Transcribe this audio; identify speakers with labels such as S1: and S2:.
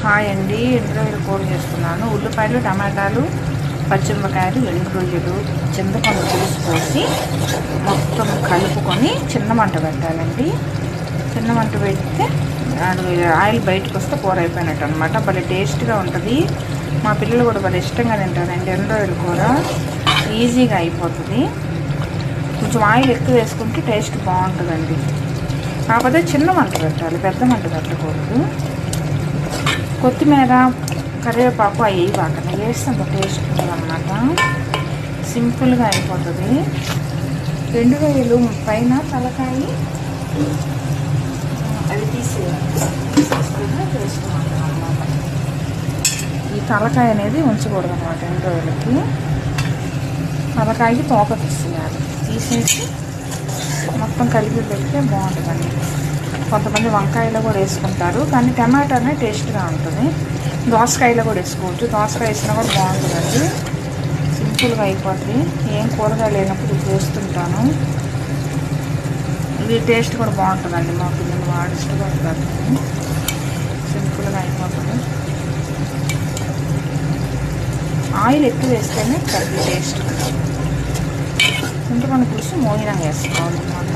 S1: Hi అండి, ఎండురొయ్యల కూర చేస్తున్నాను. ఉల్లిపాయలు, టమాటాలు, పచ్చిమిరపకాయలు, ఎండురొయ్యలు, చింతపండు పులుసు పోసి మొత్తం కలుపుకొని చిన్న మంట పెట్టాలండి. చిన్న మంట పెడితే ఆయిల్ బయటకు వస్తే కూర అయిపోయినట్టు అనమాట. భలే టేస్ట్గా ఉంటుంది. మా పిల్లలు కూడా భలే ఇష్టంగా తింటారండి. ఎండురొయ్యల కూర ఈజీగా అయిపోతుంది. కొంచెం ఆయిల్ ఎక్కువ వేసుకుంటే టేస్ట్ బాగుంటుందండి. కాకపోతే చిన్న మంట పెట్టాలి, పెద్ద మంట పెట్టకూడదు. కొత్తిమీర, కరివేపాకు అవి వేయబాకండి, వేస్తే అంత టేస్ట్ ఉంటుందన్నమాట. సింపుల్గా అయిపోతుంది. ఎండురొయ్యలు పైన తలకాయ అవి తీసేసుకుని వేసుకున్నాను అన్నమాట. ఈ తలకాయ అనేది ఉంచకూడదు అనమాట. ఎండురొయ్యలకి తలకాయకి తోక తీసేయాలి. తీసేసి మొత్తం కలిపి పెడితే బాగుంటుందండి. కొంతమంది వంకాయలో కూడా వేసుకుంటారు, కానీ టమాటానే టేస్ట్గా ఉంటుంది. దోసకాయలో కూడా వేసుకోవచ్చు. దోసకాయ వేసినా కూడా బాగుంటుందండి. సింపుల్గా అయిపోతుంది. ఏం కూరగాయలు లేనప్పుడు ఇది వేస్తుంటాను. ఇది టేస్ట్ కూడా బాగుంటుందండి. మా పిల్లలు వాడు ఇష్టపడతారు. సింపుల్గా అయిపోతుంది. ఆయిల్ ఎక్కువ వేస్తేనే కర్రీ టేస్ట్. చింతపండు పులుసు మోయినంగా వేసుకోవాలి అన్నమాట.